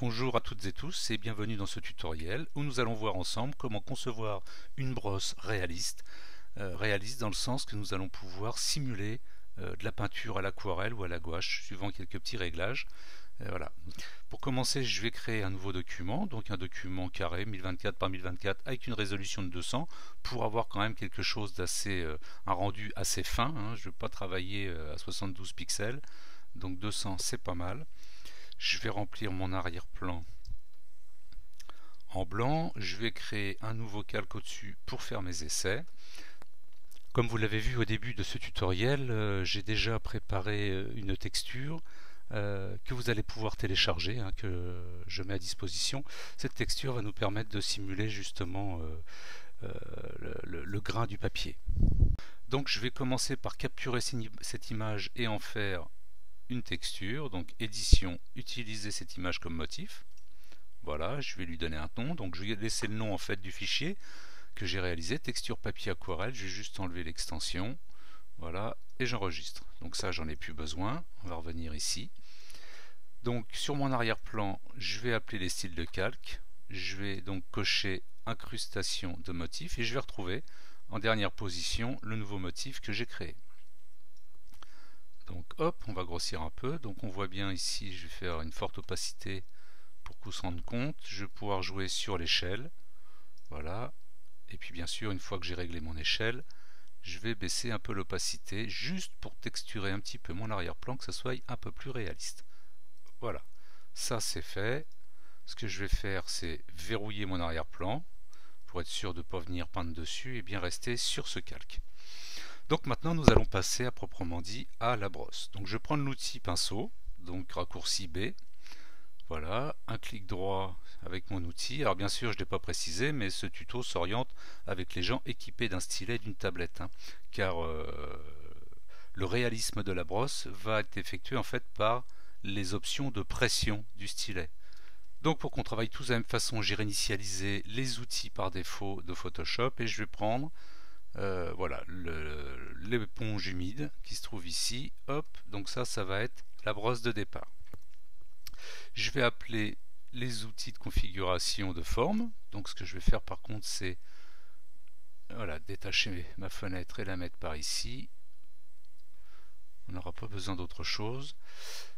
Bonjour à toutes et tous et bienvenue dans ce tutoriel où nous allons voir ensemble comment concevoir une brosse réaliste. Réaliste dans le sens que nous allons pouvoir simuler de la peinture à l'aquarelle ou à la gouache suivant quelques petits réglages. Voilà. Pour commencer, je vais créer un nouveau document, donc un document carré 1024 par 1024 avec une résolution de 200 pour avoir quand même quelque chose d'assez, un rendu assez fin, hein. Je ne veux pas travailler à 72 pixels, donc 200 c'est pas mal. Je vais remplir mon arrière-plan en blanc, je vais créer un nouveau calque au-dessus pour faire mes essais. Comme vous l'avez vu au début de ce tutoriel, j'ai déjà préparé une texture que vous allez pouvoir télécharger, hein, que je mets à disposition. Cette texture va nous permettre de simuler justement le grain du papier. Donc je vais commencer par capturer cette image et en faire une texture, donc édition, utiliser cette image comme motif. Voilà, je vais lui donner un nom, donc je vais laisser le nom en fait du fichier que j'ai réalisé, texture papier aquarelle, je vais juste enlever l'extension, voilà, et j'enregistre. Donc ça j'en ai plus besoin, on va revenir ici. Donc sur mon arrière-plan, je vais appeler les styles de calque, je vais donc cocher incrustation de motif et je vais retrouver en dernière position le nouveau motif que j'ai créé. Donc hop, on va grossir un peu, donc on voit bien ici, je vais faire une forte opacité pour qu'on se rende compte, je vais pouvoir jouer sur l'échelle, voilà, et puis bien sûr une fois que j'ai réglé mon échelle, je vais baisser un peu l'opacité, juste pour texturer un petit peu mon arrière-plan, que ça soit un peu plus réaliste. Voilà, ça c'est fait. Ce que je vais faire, c'est verrouiller mon arrière-plan, pour être sûr de ne pas venir peindre dessus, et bien rester sur ce calque. Donc maintenant nous allons passer à proprement dit à la brosse. Donc je vais prendre l'outil pinceau, donc raccourci B. Voilà, un clic droit avec mon outil. Alors bien sûr je ne l'ai pas précisé, mais ce tuto s'oriente avec les gens équipés d'un stylet et d'une tablette, hein, car le réalisme de la brosse va être effectué en fait par les options de pression du stylet. Donc pour qu'on travaille tous de la même façon, j'ai réinitialisé les outils par défaut de Photoshop et je vais prendre voilà, l'éponge humide qui se trouve ici, hop, donc ça va être la brosse de départ. Je vais appeler les outils de configuration de forme, donc ce que je vais faire par contre c'est voilà, détacher ma fenêtre et la mettre par ici, on n'aura pas besoin d'autre chose.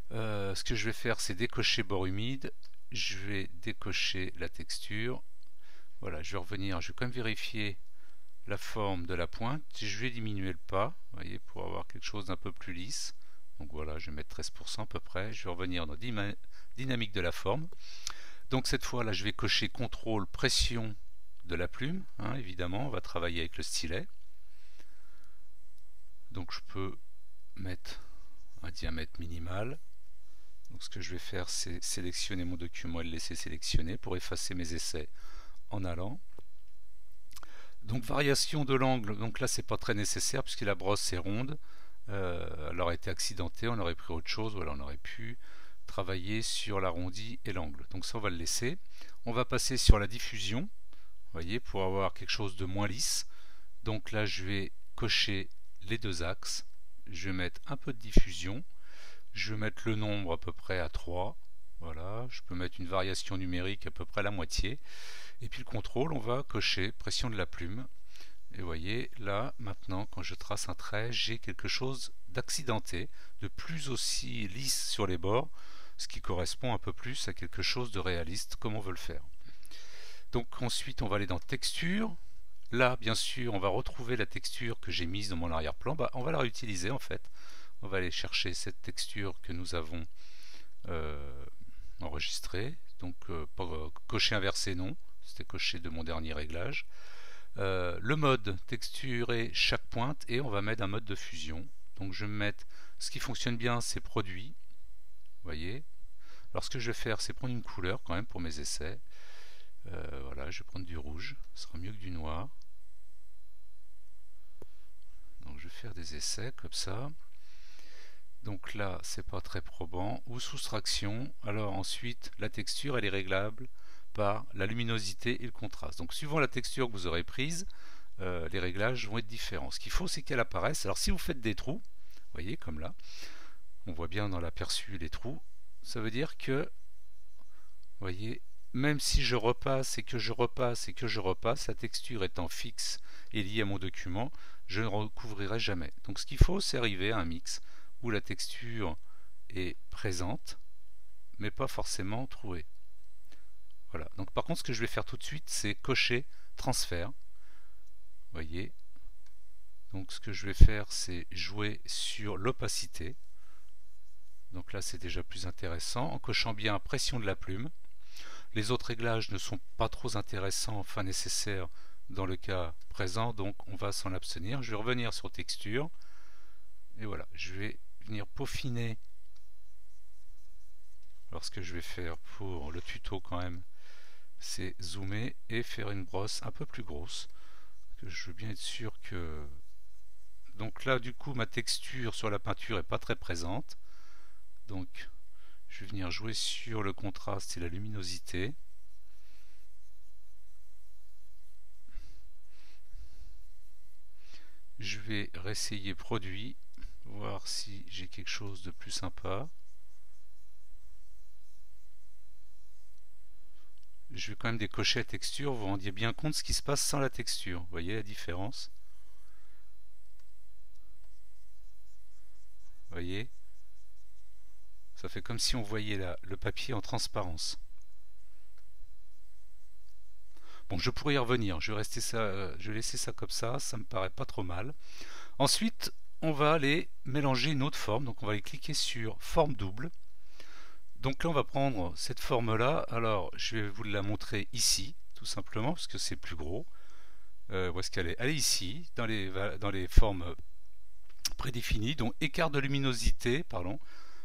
Ce que je vais faire c'est décocher bord humide, je vais décocher la texture, voilà, je vais revenir, je vais quand même vérifier la forme de la pointe, je vais diminuer le pas, vous voyez, pour avoir quelque chose d'un peu plus lisse. Donc voilà, je vais mettre 13% à peu près, je vais revenir dans dynamique de la forme. Donc cette fois là je vais cocher contrôle pression de la plume, hein, évidemment on va travailler avec le stylet. Donc je peux mettre un diamètre minimal. Donc ce que je vais faire c'est sélectionner mon document et le laisser sélectionner pour effacer mes essais en allant. Donc variation de l'angle, donc là c'est pas très nécessaire puisque la brosse est ronde, elle aurait été accidentée, on aurait pris autre chose, voilà, on aurait pu travailler sur l'arrondi et l'angle. Donc ça on va le laisser. On va passer sur la diffusion, vous voyez, pour avoir quelque chose de moins lisse. Donc là je vais cocher les deux axes, je vais mettre un peu de diffusion, je vais mettre le nombre à peu près à 3, voilà, je peux mettre une variation numérique à peu près la moitié. Et puis le contrôle, on va cocher pression de la plume. Et vous voyez, là, maintenant, quand je trace un trait, j'ai quelque chose d'accidenté, de plus aussi lisse sur les bords, ce qui correspond un peu plus à quelque chose de réaliste, comme on veut le faire. Donc ensuite, on va aller dans texture. Là, bien sûr, on va retrouver la texture que j'ai mise dans mon arrière-plan. Bah, on va la réutiliser, en fait. On va aller chercher cette texture que nous avons enregistrée. Donc, cocher inversé, non. C'était coché de mon dernier réglage. Le mode texturer chaque pointe et on va mettre un mode de fusion. Donc je vais mettre, ce qui fonctionne bien c'est produit, vous voyez. Alors ce que je vais faire c'est prendre une couleur quand même pour mes essais. Voilà, je vais prendre du rouge, ce sera mieux que du noir. Donc je vais faire des essais comme ça. Donc là c'est pas très probant. Ou soustraction, alors ensuite la texture elle est réglable par la luminosité et le contraste. Donc suivant la texture que vous aurez prise, les réglages vont être différents. Ce qu'il faut c'est qu'elle apparaisse. Alors si vous faites des trous, vous voyez comme là, on voit bien dans l'aperçu les trous, ça veut dire que voyez, même si je repasse et que je repasse et que je repasse, la texture étant fixe et liée à mon document, je ne recouvrirai jamais. Donc ce qu'il faut, c'est arriver à un mix où la texture est présente, mais pas forcément trouée. Voilà. Donc par contre, ce que je vais faire tout de suite, c'est cocher transfert. Voyez. Donc ce que je vais faire, c'est jouer sur l'opacité. Donc là, c'est déjà plus intéressant, en cochant bien pression de la plume. Les autres réglages ne sont pas trop intéressants, enfin nécessaires dans le cas présent, donc on va s'en abstenir. Je vais revenir sur texture, et voilà, je vais venir peaufiner. Alors ce que je vais faire pour le tuto quand même, c'est zoomer et faire une brosse un peu plus grosse. Je veux bien être sûr que... Donc là, du coup, ma texture sur la peinture est pas très présente. Donc, je vais venir jouer sur le contraste et la luminosité. Je vais réessayer produit, voir si j'ai quelque chose de plus sympa. Je vais quand même décocher la texture, vous vous rendiez bien compte de ce qui se passe sans la texture. Vous voyez la différence? Vous voyez? Ça fait comme si on voyait le papier en transparence. Bon, je pourrais y revenir, je vais laisser ça comme ça me paraît pas trop mal. Ensuite, on va aller mélanger une autre forme, donc on va aller cliquer sur forme double. Donc là, on va prendre cette forme-là. Alors, je vais vous la montrer ici, tout simplement, parce que c'est plus gros. Où est-ce qu'elle est? Elle est ici, dans les formes prédéfinies, donc écart de luminosité, pardon,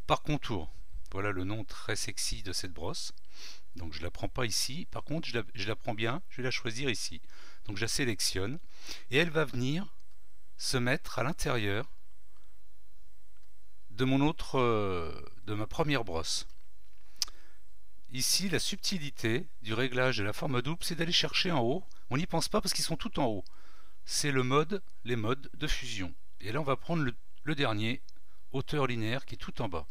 par contour. Voilà le nom très sexy de cette brosse. Donc je ne la prends pas ici, par contre je la prends bien, je vais la choisir ici. Donc je la sélectionne, et elle va venir se mettre à l'intérieur de de ma première brosse. Ici, la subtilité du réglage de la forme double, c'est d'aller chercher en haut. On n'y pense pas parce qu'ils sont tout en haut. C'est les modes de fusion. Et là, on va prendre le dernier, hauteur linéaire, qui est tout en bas.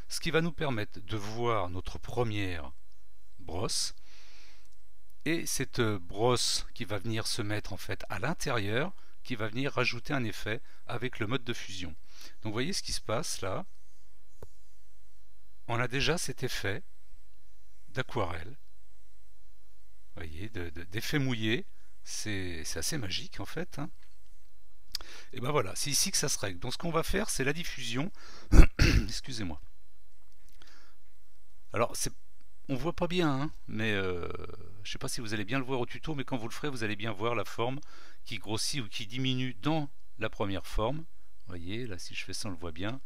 Ce qui va nous permettre de voir notre première brosse. Et cette brosse qui va venir se mettre en fait à l'intérieur, qui va venir rajouter un effet avec le mode de fusion. Donc vous voyez ce qui se passe là. On a déjà cet effet d'aquarelle, vous voyez, d'effet mouillé. C'est assez magique en fait, hein. Et ben voilà, c'est ici que ça se règle. Donc ce qu'on va faire, c'est la diffusion. Excusez-moi. Alors on voit pas bien, hein, mais je sais pas si vous allez bien le voir au tuto, mais quand vous le ferez, vous allez bien voir la forme qui grossit ou qui diminue dans la première forme. Vous voyez, là si je fais ça, on le voit bien.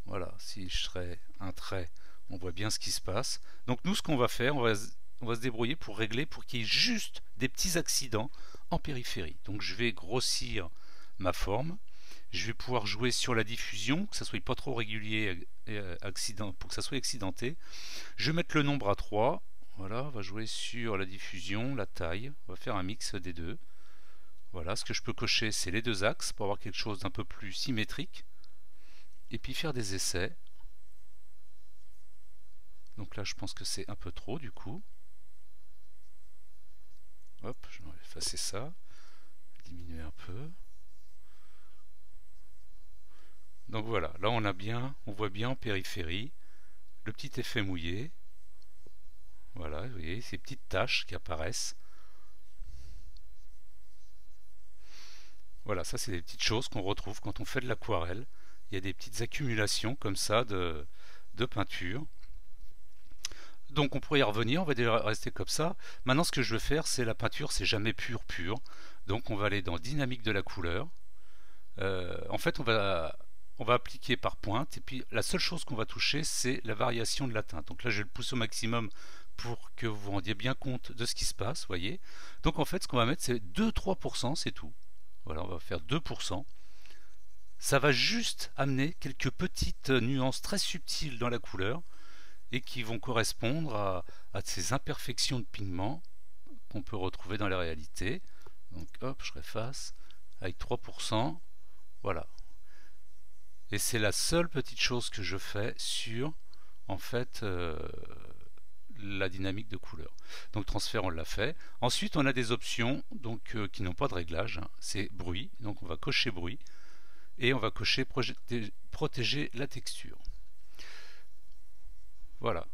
Voilà, si je ferais un trait, on voit bien ce qui se passe. Donc nous, ce qu'on va faire, on va se débrouiller pour régler, pour qu'il y ait juste des petits accidents en périphérie. Donc je vais grossir ma forme. Je vais pouvoir jouer sur la diffusion, que ça soit pas trop régulier pour que ça soit accidenté. Je vais mettre le nombre à 3. Voilà, on va jouer sur la diffusion, la taille. On va faire un mix des deux. Voilà, ce que je peux cocher, c'est les deux axes pour avoir quelque chose d'un peu plus symétrique. Et puis faire des essais. Donc là, je pense que c'est un peu trop du coup. Hop, je vais effacer ça. Diminuer un peu. Donc voilà, là on voit bien en périphérie le petit effet mouillé. Voilà, vous voyez ces petites taches qui apparaissent. Voilà, ça c'est des petites choses qu'on retrouve quand on fait de l'aquarelle. Il y a des petites accumulations comme ça de peinture. Donc on pourrait y revenir, on va déjà rester comme ça. Maintenant ce que je veux faire, c'est la peinture, c'est jamais pur. Donc on va aller dans dynamique de la couleur. En fait on va appliquer par pointe, et puis la seule chose qu'on va toucher, c'est la variation de la teinte. Donc là je vais le pousser au maximum pour que vous vous rendiez bien compte de ce qui se passe, voyez. Donc en fait ce qu'on va mettre, c'est 2-3%, c'est tout. Voilà, on va faire 2%. Ça va juste amener quelques petites nuances très subtiles dans la couleur et qui vont correspondre à ces imperfections de pigment qu'on peut retrouver dans la réalité. Donc hop, je efface avec 3%. Voilà. Et c'est la seule petite chose que je fais sur en fait la dynamique de couleur. Donc transfert, on l'a fait. Ensuite, on a des options donc, qui n'ont pas de réglage, hein. C'est bruit, donc on va cocher bruit, et on va cocher protéger la texture. Voilà.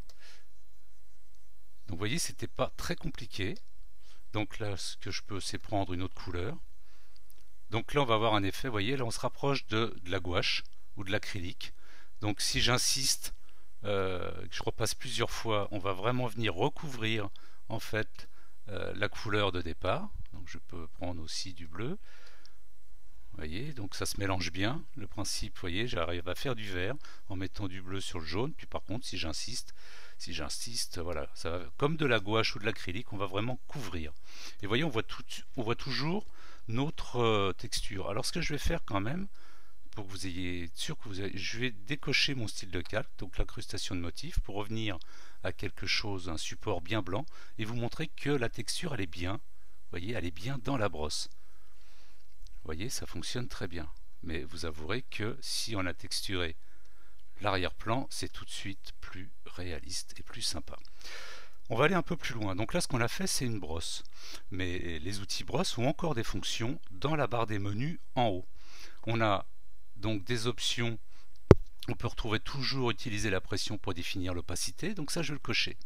Donc vous voyez, c'était pas très compliqué. Donc là, ce que je peux, c'est prendre une autre couleur. Donc là, on va avoir un effet, vous voyez, là on se rapproche de la gouache ou de l'acrylique. Donc si j'insiste, que je repasse plusieurs fois, on va vraiment venir recouvrir en fait la couleur de départ. Donc je peux prendre aussi du bleu. Vous voyez, donc ça se mélange bien. Le principe, vous voyez, j'arrive à faire du vert en mettant du bleu sur le jaune. Puis par contre, si j'insiste, voilà, ça va, comme de la gouache ou de l'acrylique, on va vraiment couvrir. Et vous voyez, on voit toujours notre texture. Alors ce que je vais faire quand même, pour que vous ayez sûr que je vais décocher mon style de calque, donc l'incrustation de motifs, pour revenir à quelque chose, un support bien blanc, et vous montrer que la texture, elle est bien, vous voyez, elle est bien dans la brosse. Vous voyez, ça fonctionne très bien. Mais vous avouerez que si on a texturé l'arrière-plan, c'est tout de suite plus réaliste et plus sympa. On va aller un peu plus loin. Donc là, ce qu'on a fait, c'est une brosse. Mais les outils brosses ont encore des fonctions dans la barre des menus en haut. On a donc des options. On peut retrouver toujours utiliser la pression pour définir l'opacité. Donc ça, je vais le cocher.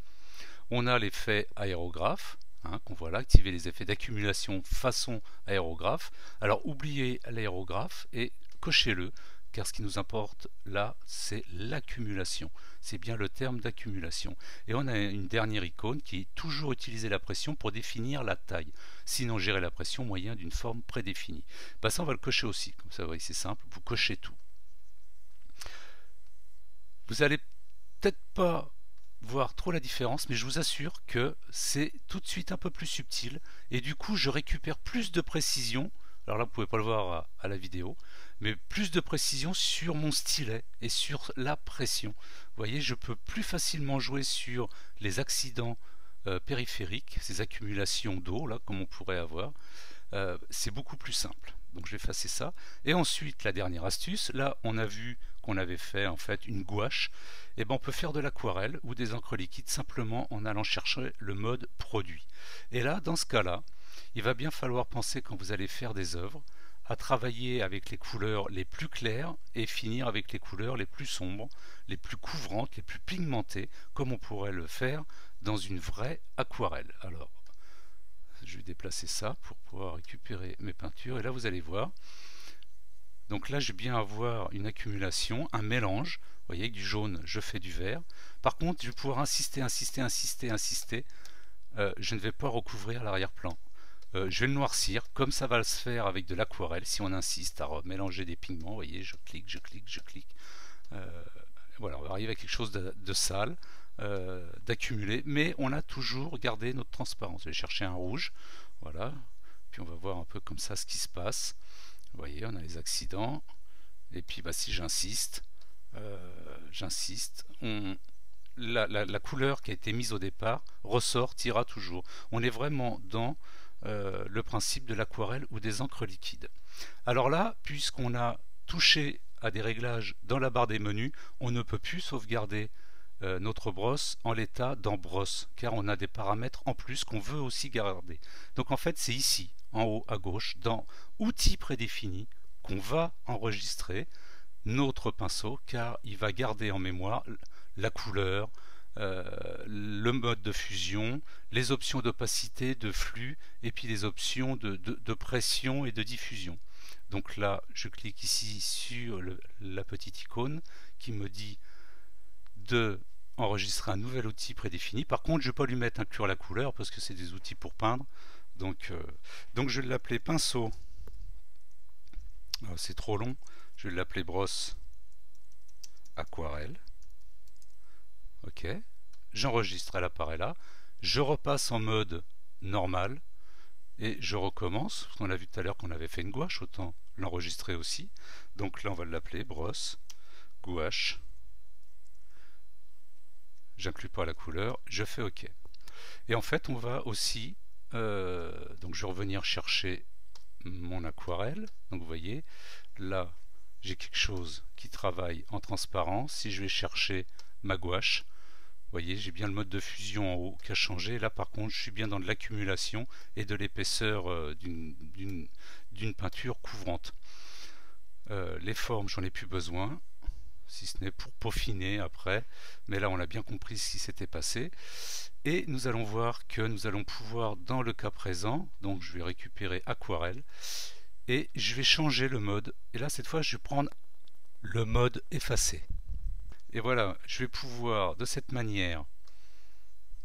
On a l'effet aérographe. Qu'on voit là, activer les effets d'accumulation façon aérographe. Alors oubliez l'aérographe et cochez-le, car ce qui nous importe là, c'est l'accumulation. C'est bien le terme d'accumulation. Et on a une dernière icône qui est toujours utiliser la pression pour définir la taille. Sinon, gérer la pression moyen d'une forme prédéfinie. Ça, on va le cocher aussi. Comme ça, vous voyez, c'est simple, vous cochez tout. Vous allez peut-être pas voir trop la différence, mais je vous assure que c'est tout de suite un peu plus subtil et du coup je récupère plus de précision. Alors là vous pouvez pas le voir à la vidéo, mais plus de précision sur mon stylet et sur la pression. Vous voyez, je peux plus facilement jouer sur les accidents périphériques, ces accumulations d'eau là comme on pourrait avoir. C'est beaucoup plus simple. Donc je vais effacer ça. Et ensuite, la dernière astuce, là on a vu qu'on avait fait en fait une gouache. Et on peut faire de l'aquarelle ou des encres liquides simplement en allant chercher le mode produit. Et là, dans ce cas-là, il va bien falloir penser quand vous allez faire des œuvres à travailler avec les couleurs les plus claires et finir avec les couleurs les plus sombres, les plus couvrantes, les plus pigmentées, comme on pourrait le faire dans une vraie aquarelle. Alors, je vais déplacer ça pour pouvoir récupérer mes peintures et là vous allez voir, donc là je vais bien avoir une accumulation, un mélange. Vous voyez, avec du jaune je fais du vert. Par contre je vais pouvoir insister, je ne vais pas recouvrir l'arrière-plan. Je vais le noircir comme ça va se faire avec de l'aquarelle si on insiste à mélanger des pigments. Vous voyez, je clique, voilà, on va arriver à quelque chose de sale, d'accumuler, mais on a toujours gardé notre transparence. Je vais chercher un rouge, voilà, puis on va voir un peu comme ça ce qui se passe. Vous voyez, on a les accidents, et puis si j'insiste, la couleur qui a été mise au départ ressortira toujours. On est vraiment dans le principe de l'aquarelle ou des encres liquides. Alors là, puisqu'on a touché à des réglages dans la barre des menus, on ne peut plus sauvegarder notre brosse en l'état dans brosse, car on a des paramètres en plus qu'on veut aussi garder. Donc en fait c'est ici, en haut à gauche, dans outils prédéfinis, qu'on va enregistrer notre pinceau, car il va garder en mémoire la couleur, le mode de fusion, les options d'opacité, de flux, et puis les options de pression et de diffusion. Donc là, je clique ici sur la petite icône qui me dit de enregistrer un nouvel outil prédéfini. Par contre, je ne vais pas lui mettre inclure la couleur parce que c'est des outils pour peindre. Donc je vais l'appeler pinceau. C'est trop long. Je vais l'appeler brosse aquarelle. Ok. J'enregistre, elle apparaît là. Je repasse en mode normal et je recommence. On a vu tout à l'heure qu'on avait fait une gouache, autant l'enregistrer aussi. Donc là, on va l'appeler brosse gouache. J'inclus pas la couleur, je fais OK. Et en fait, on va aussi, donc je vais revenir chercher mon aquarelle. Donc vous voyez, là, j'ai quelque chose qui travaille en transparence. Si je vais chercher ma gouache, voyez, j'ai bien le mode de fusion en haut qui a changé. Là par contre, je suis bien dans de l'accumulation et de l'épaisseur d'une peinture couvrante. Les formes, j'en ai plus besoin, si ce n'est pour peaufiner après, mais là on a bien compris ce qui s'était passé. Et nous allons voir que nous allons pouvoir, dans le cas présent, donc je vais récupérer aquarelle, et je vais changer le mode, et là cette fois je vais prendre le mode effacé. Et voilà, je vais pouvoir de cette manière,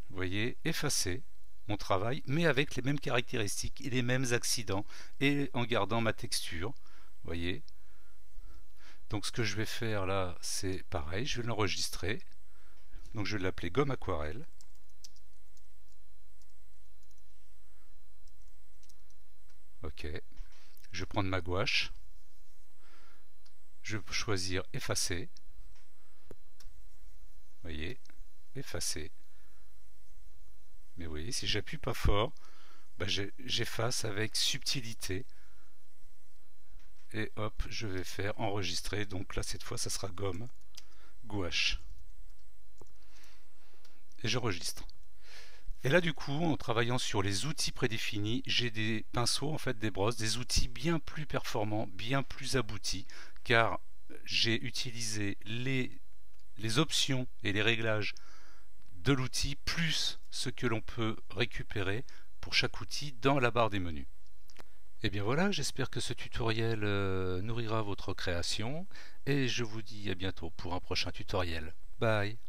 vous voyez, effacer mon travail, mais avec les mêmes caractéristiques et les mêmes accidents, et en gardant ma texture, vous voyez. Donc ce que je vais faire là, c'est pareil, je vais l'enregistrer. Donc je vais l'appeler gomme aquarelle. Ok. Je vais prendre ma gouache. Je vais choisir effacer. Vous voyez, effacer. Mais vous voyez, si j'appuie pas fort, bah j'efface avec subtilité. Et hop, je vais faire enregistrer. Donc là, cette fois, ça sera gomme, gouache. Et j'enregistre. Et là, du coup, en travaillant sur les outils prédéfinis, j'ai des pinceaux, en fait, des brosses, des outils bien plus performants, bien plus aboutis, car j'ai utilisé les options et les réglages de l'outil, plus ce que l'on peut récupérer pour chaque outil dans la barre des menus. Et bien voilà, j'espère que ce tutoriel nourrira votre création, et je vous dis à bientôt pour un prochain tutoriel. Bye!